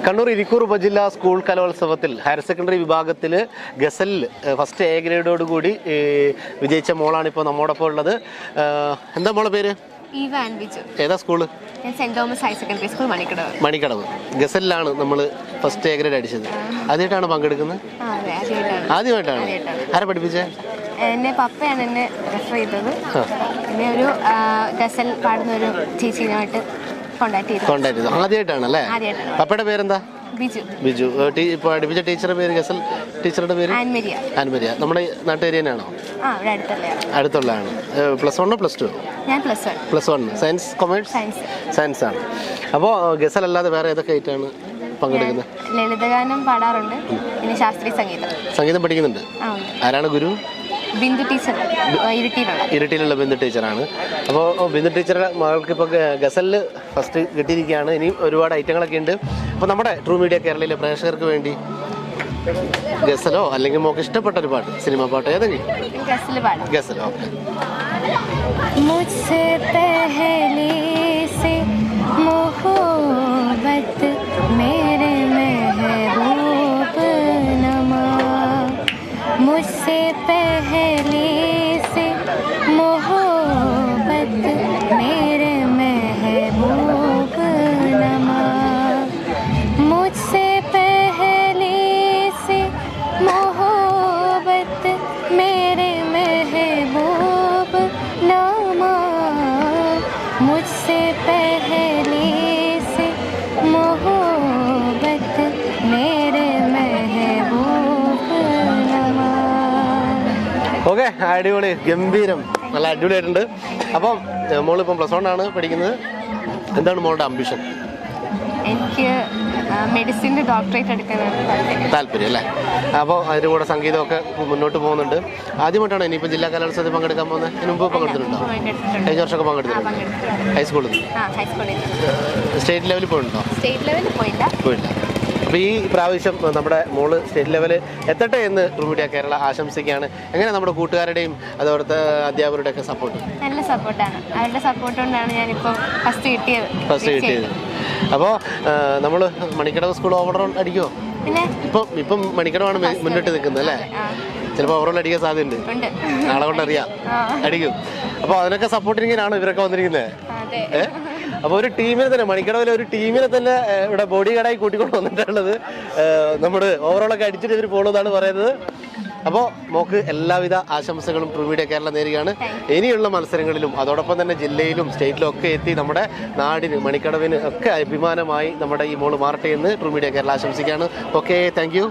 കണ്ണൂർ ഇരിക്കൂർ ഉപജില്ലാ സ്കൂൾ കലോത്സവത്തിൽ higher secondary വിഭാഗത്തിൽ ഗസലിൽ ഫസ്റ്റ് എ ഗ്രേഡോടുകൂടി വിജയിച്ച മോളാണ് ഇപ്പോൾ നമ്മോടൊപ്പം ഉള്ളത്. എന്താ മോളെ പേര്? ഏതാ school? Saint Thomas higher secondary school, Manikkadavu. ഗസലിലാണ് നമ്മൾ ഫസ്റ്റ് എ ഗ്രേഡ് അടിച്ചത്. ആദ്യമായിട്ടാണ് പങ്കെടുക്കുന്നത്? ആദ്യമായിട്ടാണ്. ആരെ പഠിപ്പിച്ചേ? എന്നെ പപ്പയാണ് എന്നെ റെഫർ ചെയ്തത്. പിന്നെ ഒരു ഗസൽ പാടുന്ന ഒരു ചേച്ചീനായിട്ട് കോണ്ടാക്ട് ചെയ്തു. ആദ്യമായിട്ടാണല്ലേ? പപ്പയുടെ പേരെന്താ? ബിജു. പഠിപ്പിച്ച ടീച്ചറുടെ പേര്? ഗസൽ ടീച്ചറുടെ പേര് ആൻമരിയ. നമ്മുടെ നാട്ടുകാരി തന്നെയാണോ? അടുത്തുള്ളതാണ്. Plus 1 plus 2? ഞാൻ പ്ലസ് 1. Science, commerce? സയൻസ് ആണ്. അപ്പോൾ ഗസൽ അല്ലാതെ വേറെ ഏതൊക്കെ ആയിട്ടാണ് പങ്കെടുക്കുന്നത്? ലളിതഗാനം പാടാറുണ്ട്, പിന്നെ ശാസ്ത്രീയ സംഗീതം പഠിക്കുന്നുണ്ട്. ആരാണ് ഗുരു? ബിന്ദു ടീച്ചർ, ഇരിട്ടിയിലുള്ള ബിന്ദു ടീച്ചറാണ്. അപ്പോൾ ബിന്ദു ടീച്ചറുടെ മകൾക്ക് ഇപ്പോൾ ഗസലിൽ ഫസ്റ്റ് കിട്ടിയിരിക്കുകയാണ്. ഇനിയും ഒരുപാട് ഐറ്റങ്ങളൊക്കെ ഉണ്ട്. അപ്പോൾ നമ്മുടെ ട്രൂ മീഡിയ കേരളയിലെ പ്രേക്ഷകർക്ക് വേണ്ടി ഗസലോ അല്ലെങ്കിൽ മോക്ക് ഇഷ്ടപ്പെട്ട ഒരു പാട്ട്, സിനിമ പാട്ട് ഏതെങ്കിലും? ഗസൽ. ഓക്കെ. മുझसे पहले से मोहब्बत मेरे महबूब नमा, मुझसे पहले से मोहब्बत मेरे महबूब नमा, मुझसे पहले से मोहब्बत मेरे महबूब नमा, मुझसे पहले से मोहब्बत मेरे महबूब नमा. ഓക്കെ, അടിപൊളി, ഗംഭീരം, നല്ല അടിപൊളിയായിട്ടുണ്ട്. അപ്പം മോളിപ്പം പ്ലസ് 1 ആണ് പഠിക്കുന്നത്. എന്താണ് മോളുടെ അംബിഷൻ? എനിക്ക് മെഡിസിൻ്റെ ഡോക്ടറേറ്റ് എടുക്കാനാണ് താല്പര്യം അല്ലേ? അപ്പോൾ അതിൻ്റെ കൂടെ സംഗീതമൊക്കെ മുന്നോട്ട് പോകുന്നുണ്ട്. ആദ്യമായിട്ടാണ് ഇനിയിപ്പോൾ ജില്ലാ കലോത്സവത്തിൽ പങ്കെടുക്കാൻ പോകുന്നത്? ഇതിന് മുമ്പ് പങ്കെടുത്തിട്ടുണ്ടോ? കഴിഞ്ഞ വർഷമൊക്കെ പങ്കെടുത്തിട്ടുണ്ട്. ഹൈസ്കൂളിൽ സ്റ്റേറ്റ് ലെവലിൽ പോയിട്ടുണ്ടോ? പോയില്ല. അപ്പോൾ ഈ പ്രാവശ്യം നമ്മുടെ മോള് സ്റ്റേറ്റ് ലെവലിൽ എത്തട്ടെ എന്ന് ട്രൂ മീഡിയ കേരള ആശംസിക്കുകയാണ്. എങ്ങനെ നമ്മുടെ കൂട്ടുകാരുടെയും അതോടത്തെ അധ്യാപകരുടെയൊക്കെ സപ്പോർട്ട്? നല്ല സപ്പോർട്ടാണ്. അവരുടെ സപ്പോർട്ട് കൊണ്ടാണ് ഞാനിപ്പോൾ ഫസ്റ്റ് കിട്ടിയത്. അപ്പോൾ നമ്മൾ മണിക്കടവ് സ്കൂൾ ഓവറോൾ അടിക്കുമോ? ഇപ്പം മണിക്കടവാണ് മുന്നിട്ട് നിൽക്കുന്നത് അല്ലേ? ചിലപ്പോൾ ഓവറോൾ അടിക്കാൻ സാധ്യതയുണ്ട്. നാളെ കൊണ്ടറിയാം അടിക്കും. അപ്പോൾ അതിനൊക്കെ സപ്പോർട്ടിങ്ങിനാണ് ഇവരൊക്കെ വന്നിരിക്കുന്നത്. അപ്പോൾ ഒരു ടീമിനെ തന്നെ, മണിക്കടവിലെ ഒരു ടീമിനെ തന്നെ ഇവിടെ ബോഡി ഗാർഡായി കൂട്ടിക്കൊണ്ട് വന്നിട്ടുള്ളത്. നമ്മുടെ ഓവറോളൊക്കെ അടിച്ചിട്ട് ഇവർ പോകുന്നതാണ് പറയുന്നത്. അപ്പോൾ മോക്ക് എല്ലാവിധ ആശംസകളും ട്രൂ മീഡിയ കേരള നേരുകയാണ്. ഇനിയുള്ള മത്സരങ്ങളിലും അതോടൊപ്പം തന്നെ ജില്ലയിലും സ്റ്റേറ്റിലും ഒക്കെ എത്തി നമ്മുടെ നാടിന്, മണിക്കടവിന് ഒക്കെ അഭിമാനമായി നമ്മുടെ ഈ മോള് മാറട്ടെ എന്ന് ട്രൂ മീഡിയ കേരള ആശംസിക്കുകയാണ്. Okay, thank you.